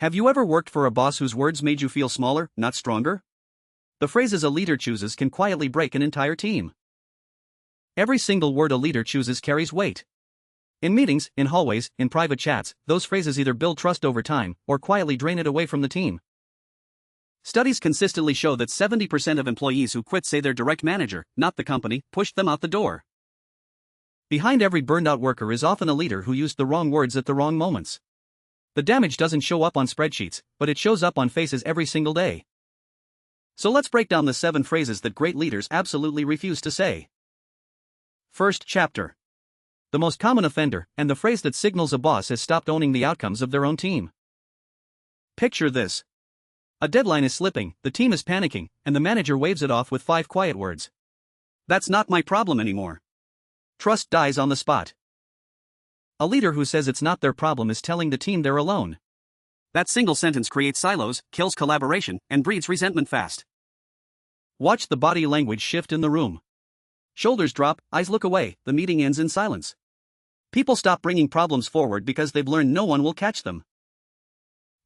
Have you ever worked for a boss whose words made you feel smaller, not stronger? The phrases a leader chooses can quietly break an entire team. Every single word a leader chooses carries weight. In meetings, in hallways, in private chats, those phrases either build trust over time or quietly drain it away from the team. Studies consistently show that 70% of employees who quit say their direct manager, not the company, pushed them out the door. Behind every burned-out worker is often a leader who used the wrong words at the wrong moments. The damage doesn't show up on spreadsheets, but it shows up on faces every single day. So let's break down the 7 phrases that great leaders absolutely refuse to say. First chapter. The most common offender, and the phrase that signals a boss has stopped owning the outcomes of their own team. Picture this. A deadline is slipping, the team is panicking, and the manager waves it off with 5 quiet words. That's not my problem anymore. Trust dies on the spot. A leader who says it's not their problem is telling the team they're alone. That single sentence creates silos, kills collaboration, and breeds resentment fast. Watch the body language shift in the room. Shoulders drop, eyes look away, the meeting ends in silence. People stop bringing problems forward because they've learned no one will catch them.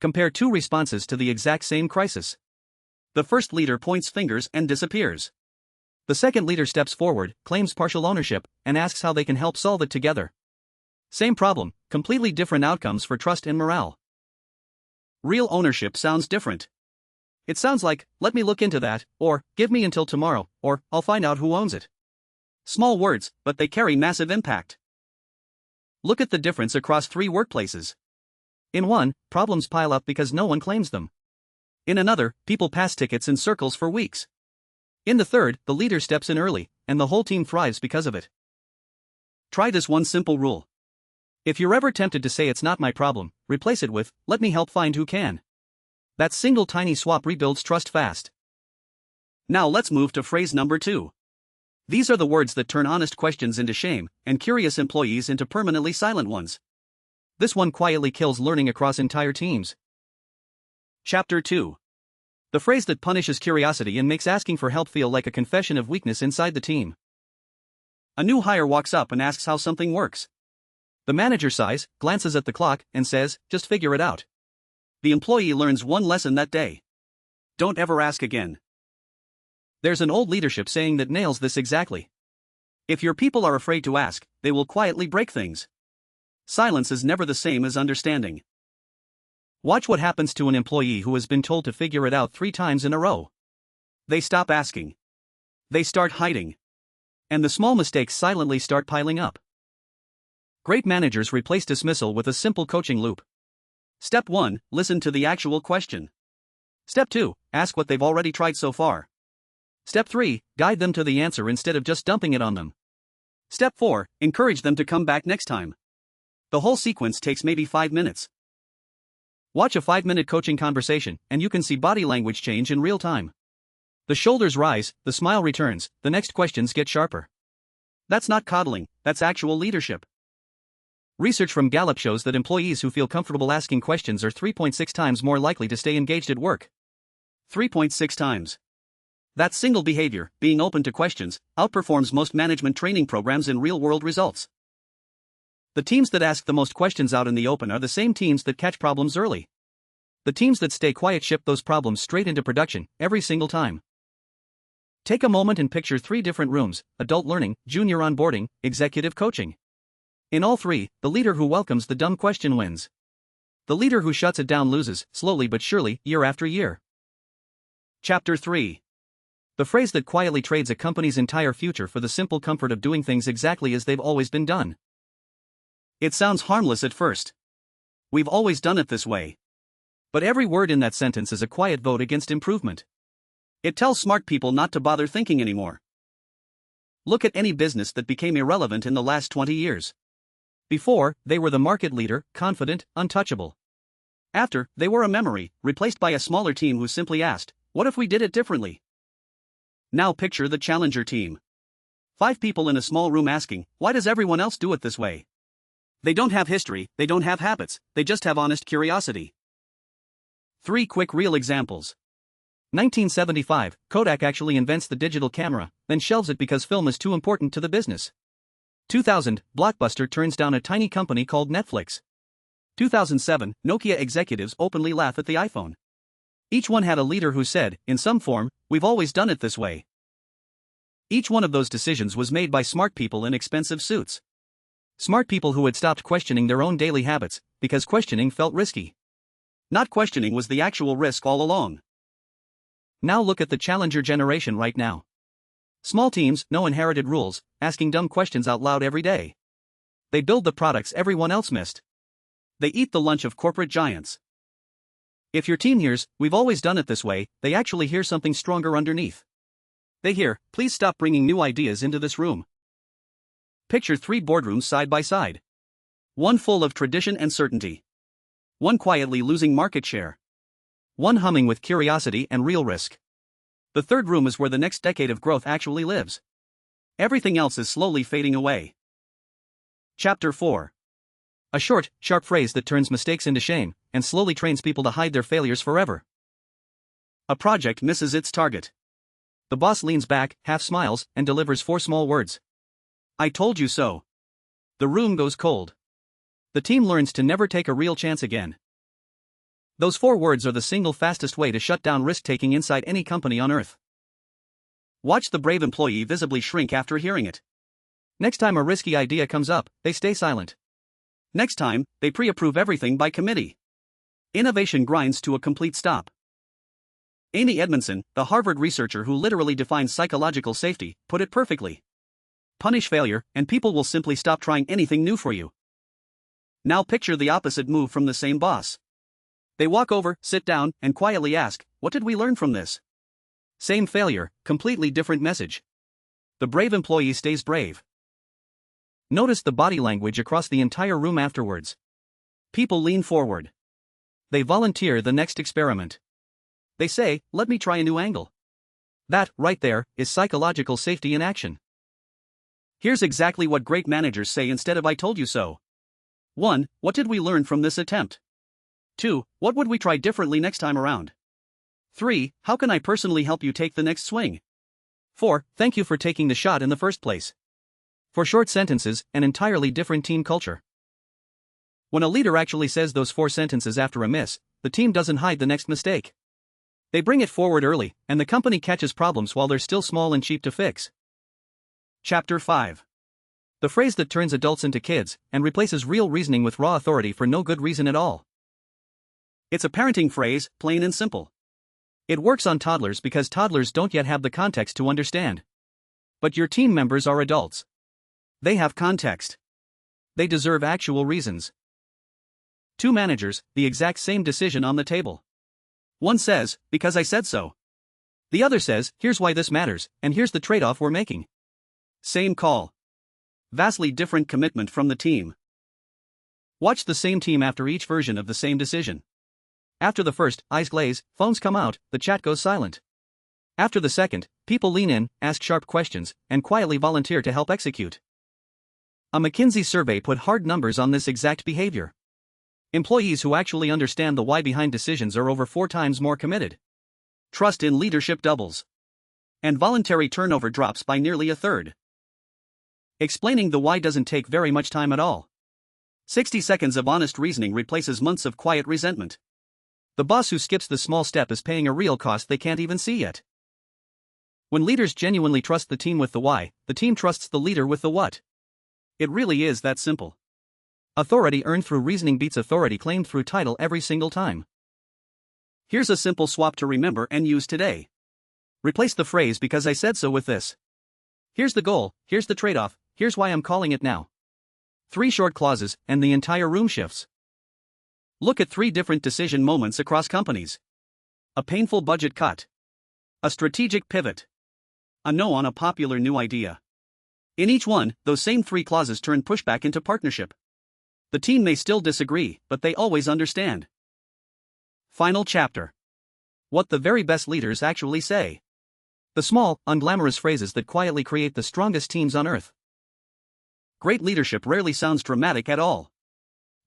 Compare 2 responses to the exact same crisis. The first leader points fingers and disappears. The second leader steps forward, claims partial ownership, and asks how they can help solve it together. Same problem, completely different outcomes for trust and morale. Real ownership sounds different. It sounds like, let me look into that, or, give me until tomorrow, or, I'll find out who owns it. Small words, but they carry massive impact. Look at the difference across 3 workplaces. In one, problems pile up because no one claims them. In another, people pass tickets in circles for weeks. In the third, the leader steps in early, and the whole team thrives because of it. Try this one simple rule. If you're ever tempted to say it's not my problem, replace it with, let me help find who can. That single tiny swap rebuilds trust fast. Now let's move to phrase number 2. These are the words that turn honest questions into shame, and curious employees into permanently silent ones. This one quietly kills learning across entire teams. Chapter 2. The phrase that punishes curiosity and makes asking for help feel like a confession of weakness inside the team. A new hire walks up and asks how something works. The manager sighs, glances at the clock, and says, just figure it out. The employee learns one lesson that day. Don't ever ask again. There's an old leadership saying that nails this exactly. If your people are afraid to ask, they will quietly break things. Silence is never the same as understanding. Watch what happens to an employee who has been told to figure it out 3 times in a row. They stop asking. They start hiding. And the small mistakes silently start piling up. Great managers replace dismissal with a simple coaching loop. Step 1, listen to the actual question. Step 2, ask what they've already tried so far. Step 3, guide them to the answer instead of just dumping it on them. Step 4, encourage them to come back next time. The whole sequence takes maybe 5 minutes. Watch a 5-minute coaching conversation, and you can see body language change in real time. The shoulders rise, the smile returns, the next questions get sharper. That's not coddling, that's actual leadership. Research from Gallup shows that employees who feel comfortable asking questions are 3.6 times more likely to stay engaged at work. 3.6 times. That single behavior, being open to questions, outperforms most management training programs in real-world results. The teams that ask the most questions out in the open are the same teams that catch problems early. The teams that stay quiet ship those problems straight into production, every single time. Take a moment and picture 3 different rooms: adult learning, junior onboarding, executive coaching. In all 3, the leader who welcomes the dumb question wins. The leader who shuts it down loses, slowly but surely, year after year. Chapter 3. The phrase that quietly trades a company's entire future for the simple comfort of doing things exactly as they've always been done. It sounds harmless at first. We've always done it this way. But every word in that sentence is a quiet vote against improvement. It tells smart people not to bother thinking anymore. Look at any business that became irrelevant in the last 20 years. Before, they were the market leader, confident, untouchable. After, they were a memory, replaced by a smaller team who simply asked, what if we did it differently? Now picture the challenger team. 5 people in a small room asking, why does everyone else do it this way? They don't have history, they don't have habits, they just have honest curiosity. 3 quick real examples. 1975, Kodak actually invents the digital camera, then shelves it because film is too important to the business. 2000, Blockbuster turns down a tiny company called Netflix. 2007, Nokia executives openly laugh at the iPhone. Each one had a leader who said, in some form, "We've always done it this way." Each one of those decisions was made by smart people in expensive suits. Smart people who had stopped questioning their own daily habits, because questioning felt risky. Not questioning was the actual risk all along. Now look at the challenger generation right now. Small teams, no inherited rules, asking dumb questions out loud every day. They build the products everyone else missed. They eat the lunch of corporate giants. If your team hears, "We've always done it this way," they actually hear something stronger underneath. They hear, "Please stop bringing new ideas into this room." Picture 3 boardrooms side by side. One full of tradition and certainty. One quietly losing market share. One humming with curiosity and real risk. The third room is where the next decade of growth actually lives. Everything else is slowly fading away. Chapter 4. A short, sharp phrase that turns mistakes into shame and slowly trains people to hide their failures forever. A project misses its target. The boss leans back, half smiles, and delivers 4 small words. "I told you so." The room goes cold. The team learns to never take a real chance again. Those 4 words are the single fastest way to shut down risk-taking inside any company on earth. Watch the brave employee visibly shrink after hearing it. Next time a risky idea comes up, they stay silent. Next time, they pre-approve everything by committee. Innovation grinds to a complete stop. Amy Edmondson, the Harvard researcher who literally defines psychological safety, put it perfectly. Punish failure, and people will simply stop trying anything new for you. Now picture the opposite move from the same boss. They walk over, sit down, and quietly ask, "What did we learn from this?" Same failure, completely different message. The brave employee stays brave. Notice the body language across the entire room afterwards. People lean forward. They volunteer the next experiment. They say, "Let me try a new angle." That, right there, is psychological safety in action. Here's exactly what great managers say instead of "I told you so." 1. What did we learn from this attempt? 2. What would we try differently next time around? 3. How can I personally help you take the next swing? 4. Thank you for taking the shot in the first place. For short sentences, an entirely different team culture. When a leader actually says those 4 sentences after a miss, the team doesn't hide the next mistake. They bring it forward early, and the company catches problems while they're still small and cheap to fix. Chapter 5. The phrase that turns adults into kids and replaces real reasoning with raw authority for no good reason at all. It's a parenting phrase, plain and simple. It works on toddlers because toddlers don't yet have the context to understand. But your team members are adults. They have context. They deserve actual reasons. 2 managers, the exact same decision on the table. One says, "Because I said so." The other says, "Here's why this matters, and here's the trade-off we're making." Same call. Vastly different commitment from the team. Watch the same team after each version of the same decision. After the first, eyes glaze, phones come out, the chat goes silent. After the second, people lean in, ask sharp questions, and quietly volunteer to help execute. A McKinsey survey put hard numbers on this exact behavior. Employees who actually understand the why behind decisions are over 4 times more committed. Trust in leadership doubles. And voluntary turnover drops by nearly a third. Explaining the why doesn't take very much time at all. 60 seconds of honest reasoning replaces months of quiet resentment. The boss who skips the small step is paying a real cost they can't even see yet. When leaders genuinely trust the team with the why, the team trusts the leader with the what. It really is that simple. Authority earned through reasoning beats authority claimed through title every single time. Here's a simple swap to remember and use today. Replace the phrase "because I said so" with this. Here's the goal, here's the trade-off, here's why I'm calling it now. 3 short clauses, and the entire room shifts. Look at 3 different decision moments across companies. A painful budget cut. A strategic pivot. A no on a popular new idea. In each one, those same 3 clauses turn pushback into partnership. The team may still disagree, but they always understand. Final chapter. What the very best leaders actually say. The small, unglamorous phrases that quietly create the strongest teams on earth. Great leadership rarely sounds dramatic at all.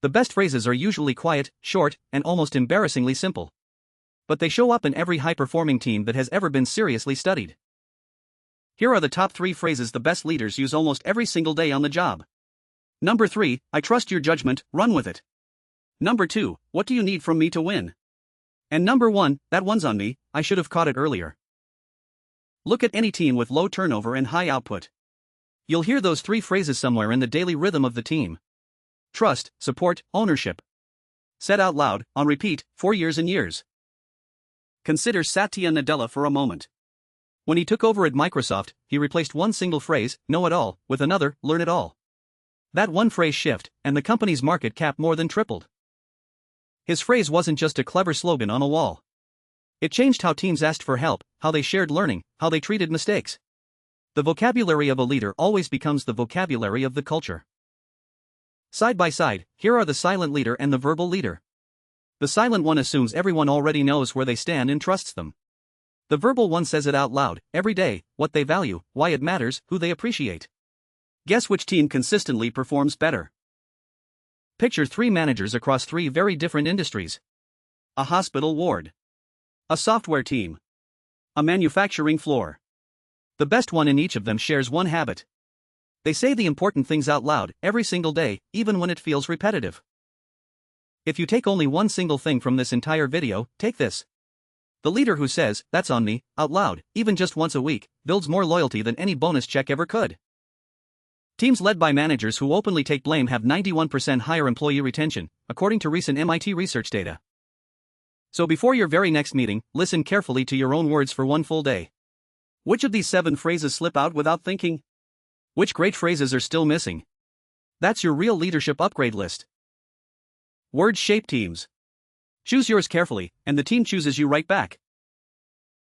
The best phrases are usually quiet, short, and almost embarrassingly simple. But they show up in every high-performing team that has ever been seriously studied. Here are the top 3 phrases the best leaders use almost every single day on the job. Number 3, "I trust your judgment, run with it." Number 2, what do you need from me to win? And number 1, that one's on me, I should have caught it earlier. Look at any team with low turnover and high output. You'll hear those 3 phrases somewhere in the daily rhythm of the team. Trust, support, ownership. Said out loud, on repeat, for years and years. Consider Satya Nadella for a moment. When he took over at Microsoft, he replaced one single phrase, know it all, with another, learn it all. That one phrase shift, and the company's market cap more than tripled. His phrase wasn't just a clever slogan on a wall. It changed how teams asked for help, how they shared learning, how they treated mistakes. The vocabulary of a leader always becomes the vocabulary of the culture. Side by side, here are the silent leader and the verbal leader. The silent one assumes everyone already knows where they stand and trusts them. The verbal one says it out loud, every day, what they value, why it matters, who they appreciate. Guess which team consistently performs better? Picture 3 managers across 3 very different industries. A hospital ward. A software team. A manufacturing floor. The best one in each of them shares one habit. They say the important things out loud, every single day, even when it feels repetitive. If you take only one single thing from this entire video, take this. The leader who says, that's on me, out loud, even just once a week, builds more loyalty than any bonus check ever could. Teams led by managers who openly take blame have 91% higher employee retention, according to recent MIT research data. So before your very next meeting, listen carefully to your own words for one full day. Which of these 7 phrases slip out without thinking? Which great phrases are still missing? That's your real leadership upgrade list. Words shape teams. Choose yours carefully, and the team chooses you right back.